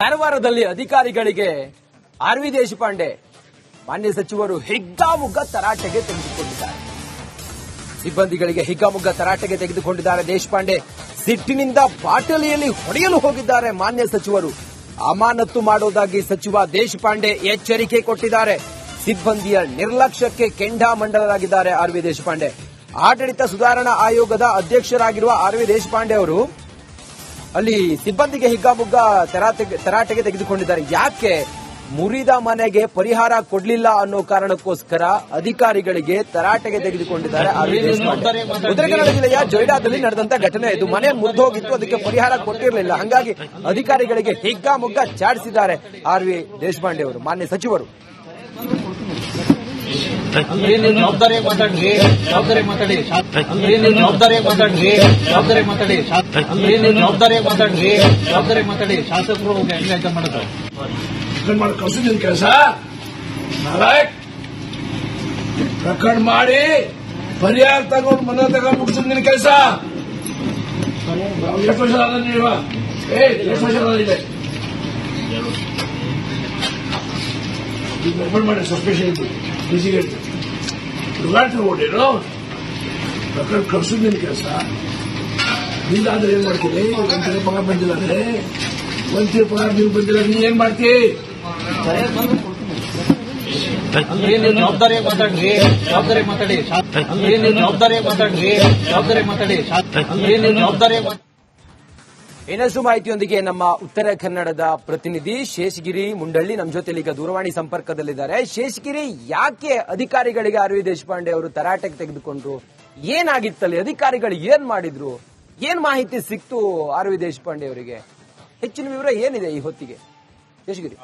ಕಾರವಾರದಲ್ಲಿ ಅಧಿಕಾರಿಗಳಿಗೆ ಆರ್.ವಿ. ದೇಶಪಾಂಡೆ ಮಾನ್ಯ ಸಚಿವರು ಹಿಗ್ಗಾಮುಗ್ಗಾ ತರಾಟೆಗೆ ತೆಗೆದುಕೊಂಡಿದ್ದಾರೆ. ಸಿಬ್ಬಂದಿಗಳಿಗೆ ಹಿಗ್ಗಾಮುಗ್ಗಾ ತರಾಟೆಗೆ ತೆಗೆದುಕೊಂಡಿದ್ದಾರೆ. ದೇಶಪಾಂಡೆ ಸಿಟ್ಟಿನಿಂದ ಬಾಟಲಿಯಲ್ಲಿ ಹೊಡೆಯಲು ಹೋಗಿದ್ದಾರೆ. ಮಾನ್ಯ ಸಚಿವರು ಅಮಾನತು ಮಾಡೋದಾಗಿ ಸಚಿವ ದೇಶಪಾಂಡೆ ಎಚ್ಚರಿಕೆ ಕೊಟ್ಟಿದ್ದಾರೆ. ಸಿಬ್ಬಂದಿಯ ನಿರ್ಲಕ್ಷ್ಯಕ್ಕೆ ಕೆಂಡಾಮಂಡಲರಾಗಿದ್ದಾರೆ ಆರ್.ವಿ. ದೇಶಪಾಂಡೆ. ಆಡಳಿತ ಸುಧಾರಣಾ ಆಯೋಗದ ಅಧ್ಯಕ್ಷರಾಗಿರುವ ಆರ್.ವಿ. ದೇಶಪಾಂಡೆ ಅವರು ಅಲ್ಲಿ ಸಿಬ್ಬಂದಿಗೆ ಹಿಗ್ಗಾಮುಗ್ಗಾ ತರಾಟೆಗೆ ತೆಗೆದುಕೊಂಡಿದ್ದಾರೆ. ಯಾಕೆ? ಮುರಿದ ಮನೆಗೆ ಪರಿಹಾರ ಕೊಡಲಿಲ್ಲ ಅನ್ನೋ ಕಾರಣಕ್ಕೋಸ್ಕರ ಅಧಿಕಾರಿಗಳಿಗೆ ತರಾಟೆಗೆ ತೆಗೆದುಕೊಂಡಿದ್ದಾರೆ ಆರ್.ವಿ. ದೇಶಪಾಂಡೆ. ಉತ್ತರ ಕನ್ನಡ ಜಿಲ್ಲೆಯ ಜೊಯ್ಡಾದಲ್ಲಿ ನಡೆದಂತ ಘಟನೆ ಇದು. ಮನೆ ಮುರಿದೋಗಿತ್ತು, ಅದಕ್ಕೆ ಪರಿಹಾರ ಕೊಟ್ಟಿರಲಿಲ್ಲ. ಹಾಗಾಗಿ ಅಧಿಕಾರಿಗಳಿಗೆ ಹಿಗ್ಗಾಮುಗ್ಗಾ ಚಾಡಿಸಿದ್ದಾರೆ ಆರ್.ವಿ. ದೇಶಪಾಂಡೆ ಅವರು, ಮಾನ್ಯ ಸಚಿವರು. ಜವಾಬ್ದಾರಿ ಮಾತಾಡ್ರಿ, ಜವಾಬ್ದಾರಿ ಮಾತಾಡಿ, ಜವಾಬ್ದಾರಿ ಮಾತಾಡ್ರಿ, ಜವಾಬ್ದಾರಿ ಮಾತಾಡಿ, ಜವಾಬ್ದಾರಿ ಮಾತಾಡ್ರಿ, ಜವಾಬ್ದಾರಿ ಮಾತಾಡಿ. ಶಾಸಕರು ಹೆಂಗಾಯ್ತ ಮಾಡೋದು ಮಾಡಿ ಕಳ್ಸಿದ್ದೀನಿ ಕೆಲಸ. ನಾರಾಯಕ್ ಪ್ರಕರಣ ಮಾಡಿ ಪರಿಹಾರ ತಗೊಂಡು ಮನೆ ತಗೊಂಡು ಮುಗಿಸಿದ್ದೀನಿ ಕೆಲಸ. ಎಷ್ಟು ವರ್ಷ ಆದ ನೀವ? ಎಷ್ಟು ವರ್ಷ ಆದಿದೆ ಓಪನ್ ಮಾಡಿ ಸಸ್ಪೆಷನ್ ಡಿಸಿಗೇಟ್ ದುರ್ಗಾಟು ಓಡೇನು ಪ್ರಕರಣ ಕಳ್ಸಿದ್ದೀನಿ ಕೆಲಸ. ನೀನಾದ್ರೆ ಏನ್ ಮಾಡ್ತೀರಿ? ಒಂದ್ಸಲ ಪಗಾರ ಬಂದಿಲ್ಲ ಅಂದ್ರೆ ಒಂದ್ಸಲ ಪಗಾರ ನೀವು ಬಂದಿಲ್ಲ, ನೀ ಏನ್ ಮಾಡ್ತೀವಿ? ಜವಾಬ್ದಾರಿ ಮಾತಾಡ್ರಿ, ಜವಾಬ್ದಾರಿ ಮಾತಾಡಿ, ಜವಾಬ್ದಾರಿ ಮಾತಾಡ್ರಿ, ಜವಾಬ್ದಾರಿ ಮಾತಾಡಿ, ಜವಾಬ್ದಾರಿ. ಇನ್ನಷ್ಟು ಮಾಹಿತಿಯೊಂದಿಗೆ ನಮ್ಮ ಉತ್ತರ ಕನ್ನಡದ ಪ್ರತಿನಿಧಿ ಶೇಷಗಿರಿ ಮುಂಡಳ್ಳಿ ನಮ್ಮ ಜೊತೆಲಿ ಈಗ ದೂರವಾಣಿ ಸಂಪರ್ಕದಲ್ಲಿದ್ದಾರೆ. ಶೇಷಗಿರಿ, ಯಾಕೆ ಅಧಿಕಾರಿಗಳಿಗೆ ಆರ್.ವಿ. ದೇಶಪಾಂಡೆ ಅವರು ತರಾಟೆಗೆ ತೆಗೆದುಕೊಂಡ್ರು? ಏನಾಗಿತ್ತಲ್ಲಿ? ಅಧಿಕಾರಿಗಳು ಏನ್ ಮಾಡಿದ್ರು? ಏನ್ ಮಾಹಿತಿ ಸಿಕ್ತು ಆರ್.ವಿ. ದೇಶಪಾಂಡೆ ಅವರಿಗೆ? ಹೆಚ್ಚಿನ ವಿವರ ಏನಿದೆ ಈ ಹೊತ್ತಿಗೆ? ಶೇಷಗಿರಿ.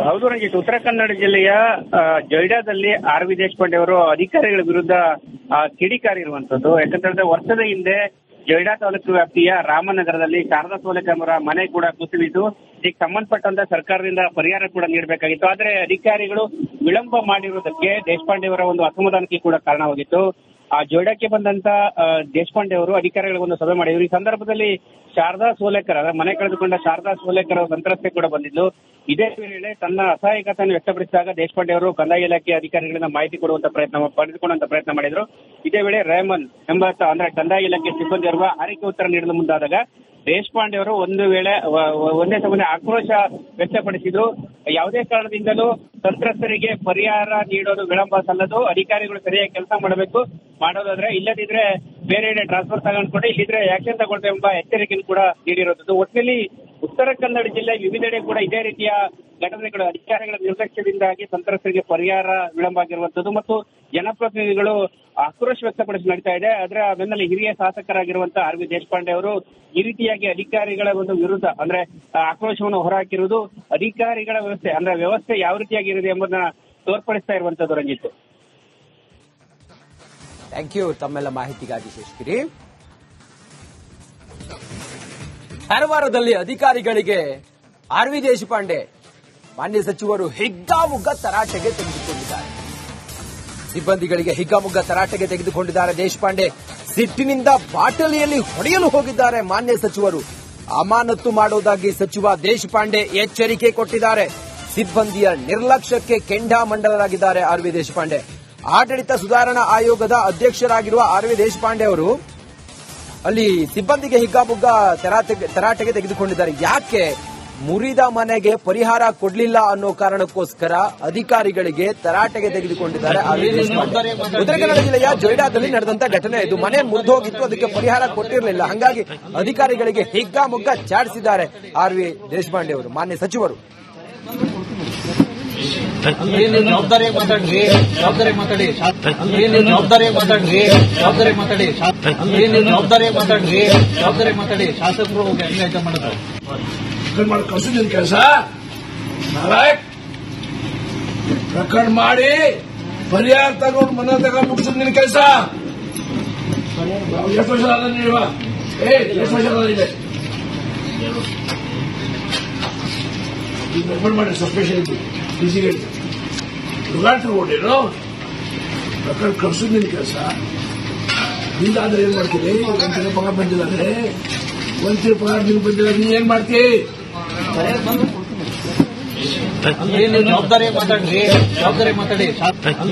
ಹೌದು ರಂಜಿತ್, ಉತ್ತರ ಕನ್ನಡ ಜಿಲ್ಲೆಯ ಜೊಯ್ಡಾದಲ್ಲಿ ಆರ್.ವಿ. ದೇಶಪಾಂಡೆ ಅವರು ಅಧಿಕಾರಿಗಳ ವಿರುದ್ಧ ಕಿಡಿಕಾರಿರುವಂತದ್ದು. ಯಾಕಂತಂದ್ರೆ ವರ್ಷದ ಹಿಂದೆ ಜೊಯ್ಡಾ ತಾಲೂಕು ವ್ಯಾಪ್ತಿಯ ರಾಮನಗರದಲ್ಲಿ ಶಾರದಾ ಸೋಲೇಕರ್ ಅವರ ಮನೆ ಕೂಡ ಕುಸಿದಿದ್ದು, ಇದಕ್ಕೆ ಸಂಬಂಧಪಟ್ಟಂತ ಸರ್ಕಾರದಿಂದ ಪರಿಹಾರ ಕೂಡ ನೀಡಬೇಕಾಗಿತ್ತು. ಆದ್ರೆ ಅಧಿಕಾರಿಗಳು ವಿಳಂಬ ಮಾಡಿರುವುದಕ್ಕೆ ದೇಶಪಾಂಡೆ ಅವರ ಒಂದು ಅಸಮಾಧಾನಕ್ಕೆ ಕೂಡ ಕಾರಣವಾಗಿತ್ತು. ಆ ಜೊಯ್ಡಾಕ್ಕೆ ಬಂದಂತ ದೇಶಪಾಂಡೆ ಅವರು ಅಧಿಕಾರಿಗಳ ಒಂದು ಸಭೆ ಮಾಡಿದ್ರು. ಈ ಸಂದರ್ಭದಲ್ಲಿ ಶಾರದಾ ಸೋಲೇಕರ್, ಮನೆ ಕಳೆದುಕೊಂಡ ಶಾರದಾ ಸೋಲೇಕರ್ ಅವರ ಸಂತ್ರಸ್ತೆ ಕೂಡ ಬಂದಿದ್ದು. ಇದೇ ವೇಳೆ ತನ್ನ ಅಸಹಾಯಕತೆಯನ್ನು ವ್ಯಕ್ತಪಡಿಸಿದಾಗ ದೇಶಪಾಂಡೆ ಅವರು ಕಂದಾಯ ಇಲಾಖೆ ಅಧಿಕಾರಿಗಳಿಂದ ಮಾಹಿತಿ ಪಡೆದುಕೊಳ್ಳುವಂತ ಪ್ರಯತ್ನ ಮಾಡಿದ್ರು. ಇದೇ ವೇಳೆ ರೇಮನ್ ಎಂಬ ಅಂದ್ರೆ ಕಂದಾಯ ಇಲಾಖೆ ಸಿಬ್ಬಂದಿ ಅವರು ಆರೈಕೆ ಉತ್ತರ ನೀಡಲು ಮುಂದಾದಾಗ ದೇಶಪಾಂಡೆ ಅವರು ಒಂದೇ ಸಮಯ ಆಕ್ರೋಶ ವ್ಯಕ್ತಪಡಿಸಿದ್ರು. ಯಾವುದೇ ಕಾರಣದಿಂದಲೂ ಸಂತ್ರಸ್ತರಿಗೆ ಪರಿಹಾರ ನೀಡೋದು ವಿಳಂಬ ಸಲ್ಲದು, ಅಧಿಕಾರಿಗಳು ಸರಿಯಾಗಿ ಕೆಲಸ ಮಾಡಬೇಕು, ಮಾಡೋದಾದ್ರೆ ಇಲ್ಲದಿದ್ರೆ ಬೇರೆ ಟ್ರಾನ್ಸ್ಫರ್ ತಗೊಂಡ್ಕೊಂಡು ಇಲ್ಲಿದ್ರೆ ಆಕ್ಷನ್ ತಗೊಳ್ತೇವೆ ಎಂಬ ಎಚ್ಚರಿಕೆಯನ್ನು ಕೂಡ ನೀಡಿರುವಂತದ್ದು. ಒಟ್ಟಿನಲ್ಲಿ ಉತ್ತರ ಕನ್ನಡ ಜಿಲ್ಲೆ ವಿವಿಧೆಡೆ ಕೂಡ ಇದೇ ರೀತಿಯ ಘಟನೆಗಳು ಅಧಿಕಾರಿಗಳ ನಿರ್ಲಕ್ಷ್ಯದಿಂದಾಗಿ ಸಂತ್ರಸ್ತರಿಗೆ ಪರಿಹಾರ ವಿಳಂಬ ಆಗಿರುವಂತದ್ದು ಮತ್ತು ಜನಪ್ರತಿನಿಧಿಗಳು ಆಕ್ರೋಶ ವ್ಯಕ್ತಪಡಿಸಿ ನಡೀತಾ ಇದೆ. ಅದರ ಬೆನ್ನಲ್ಲೇ ಹಿರಿಯ ಶಾಸಕರಾಗಿರುವಂತಹ ಆರ್.ವಿ. ದೇಶಪಾಂಡೆ ಅವರು ಈ ರೀತಿಯಾಗಿ ಅಧಿಕಾರಿಗಳ ಒಂದು ವಿರುದ್ಧ ಅಂದ್ರೆ ಆಕ್ರೋಶವನ್ನು ಹೊರಹಾಕಿರುವುದು ಅಧಿಕಾರಿಗಳ ವ್ಯವಸ್ಥೆ ಯಾವ ರೀತಿಯಾಗಿರುತ್ತೆ ಎಂಬುದನ್ನ ತೋರ್ಪಡಿಸ್ತಾ ಇರುವಂತದ್ದು. ರಂಜಿತ್, ಥ್ಯಾಂಕ್ ಯು ತಮ್ಮೆಲ್ಲ ಮಾಹಿತಿಗಾಗಿ ಶೇಷಗಿರಿ. ಕಾರವಾರದಲ್ಲಿ ಅಧಿಕಾರಿಗಳಿಗೆ ಆರ್.ವಿ. ದೇಶಪಾಂಡೆ ಮಾನ್ಯ ಸಚಿವರು ಹಿಗ್ಗಾಮುಗ್ಗಾ ತರಾಟೆಗೆ ತೆಗೆದುಕೊಂಡಿದ್ದಾರೆ. ಸಿಬ್ಬಂದಿಗಳಿಗೆ ಹಿಗ್ಗಾಮುಗ್ಗಾ ತರಾಟೆಗೆ ತೆಗೆದುಕೊಂಡಿದ್ದಾರೆ. ದೇಶಪಾಂಡೆ ಸಿಟ್ಟಿನಿಂದ ಬಾಟಲಿಯಲ್ಲಿ ಹೊಡೆಯಲು ಹೋಗಿದ್ದಾರೆ. ಮಾನ್ಯ ಸಚಿವರು ಅಮಾನತು ಮಾಡೋದಾಗಿ ಸಚಿವ ದೇಶಪಾಂಡೆ ಎಚ್ಚರಿಕೆ ಕೊಟ್ಟಿದ್ದಾರೆ. ಸಿಬ್ಬಂದಿಯ ನಿರ್ಲಕ್ಷ್ಯಕ್ಕೆ ಕೆಂಡಾಮಂಡಲರಾಗಿದ್ದಾರೆ ಆರ್.ವಿ. ದೇಶಪಾಂಡೆ. ಆಡಳಿತ ಸುಧಾರಣಾ ಆಯೋಗದ ಅಧ್ಯಕ್ಷರಾಗಿರುವ ಆರ್.ವಿ. ದೇಶಪಾಂಡೆ ಅವರು ಅಲ್ಲಿ ಸಿಬ್ಬಂದಿಗೆ ಹಿಗ್ಗಾಮುಗ್ಗಾ ತರಾಟೆಗೆ ತೆಗೆದುಕೊಂಡಿದ್ದಾರೆ. ಯಾಕೆ? ಮುರಿದ ಮನೆಗೆ ಪರಿಹಾರ ಕೊಡಲಿಲ್ಲ ಅನ್ನೋ ಕಾರಣಕ್ಕೋಸ್ಕರ ಅಧಿಕಾರಿಗಳಿಗೆ ತರಾಟೆಗೆ ತೆಗೆದುಕೊಂಡಿದ್ದಾರೆ ಆರ್.ವಿ. ದೇಶಪಾಂಡೆ. ಉತ್ತರ ಕನ್ನಡ ಜಿಲ್ಲೆಯ ಜೊಯ್ಡಾದಲ್ಲಿ ನಡೆದಂತ ಘಟನೆ ಇದು. ಮನೆ ಮುರಿದೋಗಿತ್ತು, ಅದಕ್ಕೆ ಪರಿಹಾರ ಕೊಟ್ಟಿರಲಿಲ್ಲ. ಹಾಗಾಗಿ ಅಧಿಕಾರಿಗಳಿಗೆ ಹಿಗ್ಗಾಮುಗ್ಗಾ ಚಾಡಿಸಿದ್ದಾರೆ ಆರ್.ವಿ. ದೇಶಪಾಂಡೆ ಅವರು, ಮಾನ್ಯ ಸಚಿವರು. ಜವಾಬ್ದಾರಿ ಮಾತಾಡ್ರಿ, ಜವಾಬ್ದಾರಿ ಮಾತಾಡಿ, ಜವಾಬ್ದಾರಿ ಮಾತಾಡ್ರಿ, ಜವಾಬ್ದಾರಿ ಮಾತಾಡಿ, ಜವಾಬ್ದಾರಿ ಮಾತಾಡ್ರಿ, ಜವಾಬ್ದಾರಿ ಮಾತಾಡಿ. ಶಾಸಕರು ಹೆಂಗಾಯ್ತ ಮಾಡೋದು ಮಾಡಿ ಕಳ್ಸಿದ್ದೀನಿ ಕೆಲಸ. ನಾರಾಯಕ್ ಪ್ರಕರಣ ಮಾಡಿ ಪರಿಹಾರ ತಗೊಂಡು ಮನೆ ತಗೊಂಡು ಮುಗಿಸಿದ್ದೀನಿ ಕೆಲಸ. ಎಷ್ಟು ವರ್ಷ ಆದ ನೀವ? ಎಷ್ಟು ವರ್ಷ ಆದಿದೆ ಓಪನ್ ಮಾಡಿ ಸಸ್ಪೆಷನ್ ಡಿಸಿಗೇಟ್ ದುರ್ಗಾಟು ಓಡೇನು ಪ್ರಕರಣ ಕಳ್ಸಿದ್ದೀನಿ ಕೆಲಸ. ನೀನಾದ್ರೆ ಏನ್ ಮಾಡ್ತೀರಿ? ಒಂದ್ಸಲ ಪಗಾರ ಬಂದಿಲ್ಲ ಅಂದ್ರೆ ಒಂದ್ಸಲ ಪಗಾರ ನೀವು ಬಂದಿಲ್ಲ, ನೀ ಏನ್ ಮಾಡ್ತೀವಿ? ನೀವು ಜವಾಬ್ದಾರಿ ಮಾತಾಡ್ರಿ, ಜವಾಬ್ದಾರಿ ಮಾತಾಡಿ.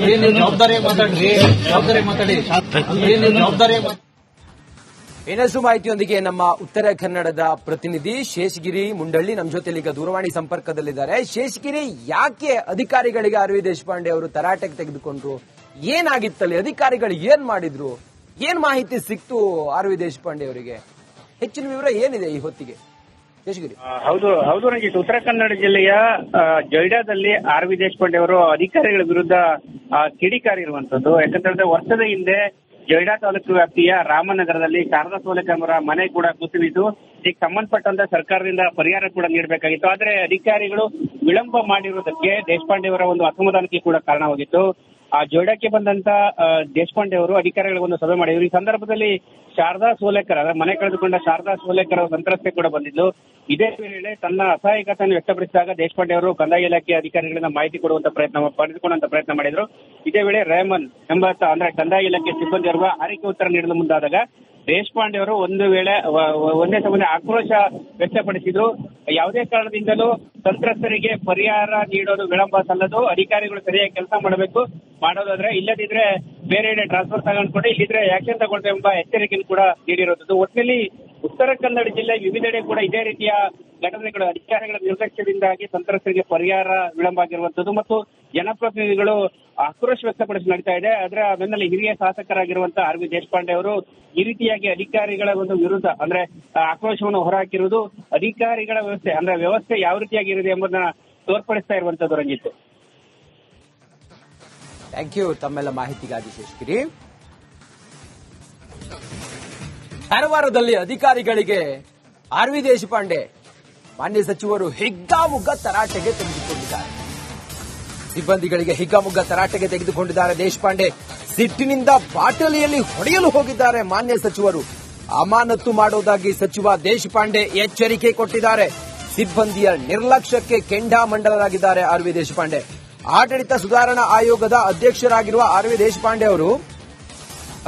ನೀವು ಜವಾಬ್ದಾರಿ ಮಾತಾಡ್ರಿ, ಜವಾಬ್ದಾರಿ ಮಾತಾಡಿ. ನೀವು ಜವಾಬ್ದಾರಿ ಇನ್ನಷ್ಟು ಮಾಹಿತಿಯೊಂದಿಗೆ ನಮ್ಮ ಉತ್ತರ ಕನ್ನಡದ ಪ್ರತಿನಿಧಿ ಶೇಷಗಿರಿ ಮುಂಡಳ್ಳಿ ನಮ್ಮ ಜೊತೆಲಿ ಈಗ ದೂರವಾಣಿ ಸಂಪರ್ಕದಲ್ಲಿದ್ದಾರೆ. ಶೇಷಗಿರಿ, ಯಾಕೆ ಅಧಿಕಾರಿಗಳಿಗೆ ಆರ್ ವಿ ದೇಶಪಾಂಡೆ ಅವರು ತರಾಟೆಗೆ ತೆಗೆದುಕೊಂಡ್ರು? ಏನಾಗಿತ್ತಲ್ಲಿ? ಅಧಿಕಾರಿಗಳು ಏನ್ ಮಾಡಿದ್ರು? ಏನ್ ಮಾಹಿತಿ ಸಿಕ್ತು ಆರ್ ವಿ ದೇಶಪಾಂಡೆ ಅವರಿಗೆ? ಹೆಚ್ಚಿನ ವಿವರ ಏನಿದೆ ಈ ಹೊತ್ತಿಗೆ ಶೇಷಗಿರಿ? ಹೌದು ರಂಜಿತ್, ಉತ್ತರ ಕನ್ನಡ ಜಿಲ್ಲೆಯ ಜೊಯ್ಡಾದಲ್ಲಿ ಆರ್ ವಿ ದೇಶಪಾಂಡೆ ಅವರು ಅಧಿಕಾರಿಗಳ ವಿರುದ್ಧ ಕಿಡಿಕಾರಿರುವಂತದ್ದು. ಯಾಕಂತಂದ್ರೆ ವರ್ಷದ ಹಿಂದೆ ಜೊಯ್ಡಾ ತಾಲೂಕು ವ್ಯಾಪ್ತಿಯ ರಾಮನಗರದಲ್ಲಿ ಶಾರದಾ ಸೋಲೇಕರ್ ಅವರ ಮನೆ ಕೂಡ ಕುಸಿದಿದ್ದು, ಇದಕ್ಕೆ ಸಂಬಂಧಪಟ್ಟಂತ ಸರ್ಕಾರದಿಂದ ಪರಿಹಾರ ಕೂಡ ನೀಡಬೇಕಾಗಿತ್ತು. ಆದ್ರೆ ಅಧಿಕಾರಿಗಳು ವಿಳಂಬ ಮಾಡಿರುವುದಕ್ಕೆ ದೇಶಪಾಂಡೆ ಅವರ ಒಂದು ಅಸಮಾಧಾನಕ್ಕೆ ಕೂಡ ಕಾರಣವಾಗಿತ್ತು. ಆ ಜೊಯ್ಡಾಕ್ಕೆ ಬಂದಂತ ದೇಶಪಾಂಡೆ ಅವರು ಅಧಿಕಾರಿಗಳ ಒಂದು ಸಭೆ ಮಾಡಿದ್ರು. ಈ ಸಂದರ್ಭದಲ್ಲಿ ಶಾರದಾ ಸೋಲೇಕರ್, ಮನೆ ಕಳೆದುಕೊಂಡ ಶಾರದಾ ಸೋಲೇಕರ್ ಅವರ ಸಂತ್ರಸ್ತೆ ಕೂಡ ಬಂದಿದ್ದು. ಇದೇ ವೇಳೆ ತನ್ನ ಅಸಹಾಯಕತೆಯನ್ನು ವ್ಯಕ್ತಪಡಿಸಿದಾಗ ದೇಶಪಾಂಡೆ ಅವರು ಕಂದಾಯ ಇಲಾಖೆ ಅಧಿಕಾರಿಗಳಿಂದ ಮಾಹಿತಿ ಪಡೆದುಕೊಳ್ಳುವಂತ ಪ್ರಯತ್ನ ಮಾಡಿದ್ರು. ಇದೇ ವೇಳೆ ರೇಮನ್ ಎಂಬ ಅಂದ್ರೆ ಕಂದಾಯ ಇಲಾಖೆ ಸಿಬ್ಬಂದಿ ಅವರು ಆರೈಕೆ ಉತ್ತರ ನೀಡಲು ಮುಂದಾದಾಗ ದೇಶಪಾಂಡೆ ಅವರು ಒಂದೇ ಸಮಯ ಆಕ್ರೋಶ ವ್ಯಕ್ತಪಡಿಸಿದ್ರು. ಯಾವುದೇ ಕಾರಣದಿಂದಲೂ ಸಂತ್ರಸ್ತರಿಗೆ ಪರಿಹಾರ ನೀಡೋದು ವಿಳಂಬ ಸಲ್ಲದು, ಅಧಿಕಾರಿಗಳು ಸರಿಯಾಗಿ ಕೆಲಸ ಮಾಡೋದಾದ್ರೆ ಇಲ್ಲದಿದ್ರೆ ಬೇರೆ ಟ್ರಾನ್ಸ್ಫರ್ ತಗೊಂಡ್ಕೊಂಡು ಇಲ್ಲಿದ್ರೆ ಆಕ್ಷನ್ ತಗೊಳ್ತೇವೆ ಎಂಬ ಎಚ್ಚರಿಕೆಯನ್ನು ಕೂಡ ನೀಡಿರುವುದು. ಒಟ್ಟಿನಲ್ಲಿ ಉತ್ತರ ಕನ್ನಡ ಜಿಲ್ಲೆ ವಿವಿಧೆಡೆ ಕೂಡ ಇದೇ ರೀತಿಯ ಘಟನೆಗಳು, ಅಧಿಕಾರಿಗಳ ನಿರ್ಲಕ್ಷ್ಯದಿಂದಾಗಿ ಸಂತ್ರಸ್ತರಿಗೆ ಪರಿಹಾರ ವಿಳಂಬ ಆಗಿರುವಂತದ್ದು ಮತ್ತು ಜನಪ್ರತಿನಿಧಿಗಳು ಆಕ್ರೋಶ ವ್ಯಕ್ತಪಡಿಸಿ ನಡೀತಾ ಇದೆ. ಅದರ ಬೆನ್ನಲ್ಲೇ ಹಿರಿಯ ಶಾಸಕರಾಗಿರುವಂತಹ ಆರ್ ವಿ ದೇಶಪಾಂಡೆ ಅವರು ಈ ರೀತಿಯಾಗಿ ಅಧಿಕಾರಿಗಳ ಒಂದು ವಿರುದ್ಧ ಅಂದ್ರೆ ಆಕ್ರೋಶವನ್ನು ಹೊರಹಾಕಿರುವುದು ಅಧಿಕಾರಿಗಳ ವ್ಯವಸ್ಥೆ ಯಾವ ರೀತಿಯಾಗಿರುತ್ತೆ ಎಂಬುದನ್ನ ತೋರ್ಪಡಿಸ್ತಾ ಇರುವಂತದ್ದು. ರಂಜಿತ್, ಥ್ಯಾಂಕ್ ಯು ತಮ್ಮೆಲ್ಲ ಮಾಹಿತಿಗಾಗಿ ಶೇಷಗಿರಿ. ಕಾರವಾರದಲ್ಲಿ ಅಧಿಕಾರಿಗಳಿಗೆ ಆರ್ ವಿ ದೇಶಪಾಂಡೆ ಮಾನ್ಯ ಸಚಿವರು ಹಿಗ್ಗಾಮುಗ್ಗ ತರಾಟೆಗೆ ತೆಗೆದುಕೊಂಡಿದ್ದಾರೆ. ಸಿಬ್ಬಂದಿಗಳಿಗೆ ಹಿಗ್ಗಾಮುಗ್ಗ ತರಾಟೆಗೆ ತೆಗೆದುಕೊಂಡಿದ್ದಾರೆ ದೇಶಪಾಂಡೆ. ಸಿಟ್ಟಿನಿಂದ ಬಾಟಲಿಯಲ್ಲಿ ಹೊಡೆಯಲು ಹೋಗಿದ್ದಾರೆ ಮಾನ್ಯ ಸಚಿವರು. ಅಮಾನತು ಮಾಡುವುದಾಗಿ ಸಚಿವ ದೇಶಪಾಂಡೆ ಎಚ್ಚರಿಕೆ ಕೊಟ್ಟಿದ್ದಾರೆ. ಸಿಬ್ಬಂದಿಯ ನಿರ್ಲಕ್ಷ್ಯಕ್ಕೆ ಕೆಂಡಾಮಂಡಲರಾಗಿದ್ದಾರೆ ಆರ್ ವಿ ದೇಶಪಾಂಡೆ. ಆಡಳಿತ ಸುಧಾರಣಾ ಆಯೋಗದ ಅಧ್ಯಕ್ಷರಾಗಿರುವ ಆರ್ ವಿ ದೇಶಪಾಂಡೆ ಅವರು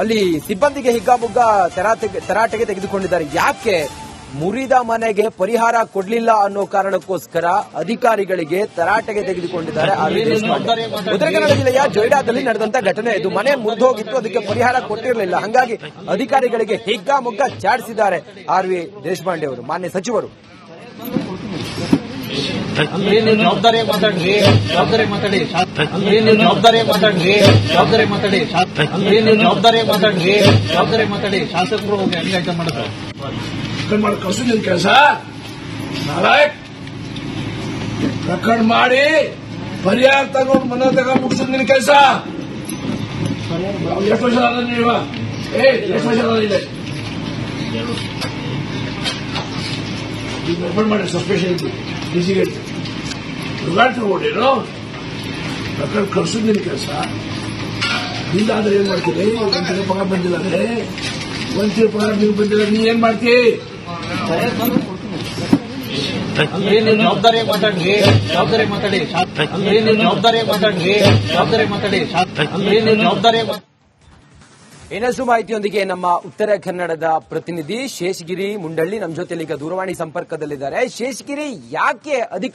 ಅಲ್ಲಿ ಸಿಬ್ಬಂದಿಗೆ ಹಿಗ್ಗಾಮುಗ್ಗ ತರಾಟೆಗೆ ತೆಗೆದುಕೊಂಡಿದ್ದಾರೆ. ಯಾಕೆ? ಮುರಿದ ಮನೆಗೆ ಪರಿಹಾರ ಕೊಡಲಿಲ್ಲ ಅನ್ನೋ ಕಾರಣಕ್ಕೋಸ್ಕರ ಅಧಿಕಾರಿಗಳಿಗೆ ತರಾಟೆಗೆ ತೆಗೆದುಕೊಂಡಿದ್ದಾರೆ ಆರ್ ವಿ ದೇಶಪಾಂಡೆ. ಉತ್ತರ ಕನ್ನಡ ಜಿಲ್ಲೆಯ ಜೊಯ್ಡಾದಲ್ಲಿ ನಡೆದಂತ ಘಟನೆ ಇದು. ಮನೆ ಮುರಿದೋಗಿತ್ತು, ಅದಕ್ಕೆ ಪರಿಹಾರ ಕೊಟ್ಟಿರಲಿಲ್ಲ. ಹಾಗಾಗಿ ಅಧಿಕಾರಿಗಳಿಗೆ ಹಿಗ್ಗಾಮುಗ್ಗ ಚಾಡಿಸಿದ್ದಾರೆ ಆರ್ ವಿ ದೇಶಪಾಂಡೆ ಅವರು, ಮಾನ್ಯ ಸಚಿವರು. ನೀವು ಜವಾಬ್ದಾರಿ ಮಾತಾಡ್ರಿ, ಜವಾಬ್ದಾರಿ ಮಾತಾಡಿ. ನೀವು ಜವಾಬ್ದಾರಿ ಮಾತಾಡ್ರಿ, ಜವಾಬ್ದಾರಿ ಮಾತಾಡಿ. ನೀವು ಜವಾಬ್ದಾರಿ ಮಾತಾಡ್ರಿ, ಜವಾಬ್ದಾರಿ ಮಾತಾಡಿ. ಶಾಸಕರು ಹೆಂಗಾಯ್ತ ಮಾಡಿದ್ರು ಮಾಡಿ ಕಳ್ಸು ನಿನ್ ಕೆಲಸ. ನಾಲ್ಕು ಪ್ರಕರಣ ಮಾಡಿ ಪರಿಹಾರ ತಗೊಂಡು ಮನೆ ತಗೊಂಡು ಮುಗಿಸೋದು ನಿನ್ ಕೆಲಸ. ಎಷ್ಟು ವರ್ಷ ಆದ ನೀವ? ಎಷ್ಟು ವರ್ಷ ಆದ ಇದೆ ಓಪನ್ ಮಾಡಿ ಸಸ್ಪೆಷನ್ ಡಿಸಿಗೆ ತಗೊಂಡಿರೋ ಪ್ರಕರಣ ಕಳ್ಸೋದು ನಿನ್ ಕೆಲಸ. ಇಲ್ಲಾದ್ರೆ ಏನ್ ಮಾಡ್ತೀರಿ? ಒಂದ್ಸಲ ಪಗಾರ ಬಂದಿಲ್ಲ ಅಂದ್ರೆ ಒಂದ್ಸಲ ಪಗಾರ ನೀವು ಬಂದಿಲ್ಲ, ನೀ ಏನ್ ಮಾಡ್ತೀವಿ? ನೀವು ಜವಾಬ್ದಾರಿ ಮಾತಾಡ್ರಿ, ಜವಾಬ್ದಾರಿ ಮಾತಾಡಿ. ನೀವು ಜವಾಬ್ದಾರಿ ಮಾತಾಡ್ರಿ, ಜವಾಬ್ದಾರಿ ಮಾತಾಡಿ. ನೀವು ಜವಾಬ್ದಾರಿ ಇನ್ನಷ್ಟು ಮಾಹಿತಿಯೊಂದಿಗೆ ನಮ್ಮ ಉತ್ತರ ಕನ್ನಡದ ಪ್ರತಿನಿಧಿ ಶೇಷಗಿರಿ ಮುಂಡಳ್ಳಿ ನಮ್ಮ ಜೊತೆಲಿ ಈಗ ದೂರವಾಣಿ ಸಂಪರ್ಕದಲ್ಲಿದ್ದಾರೆ. ಶೇಷಗಿರಿ, ಯಾಕೆ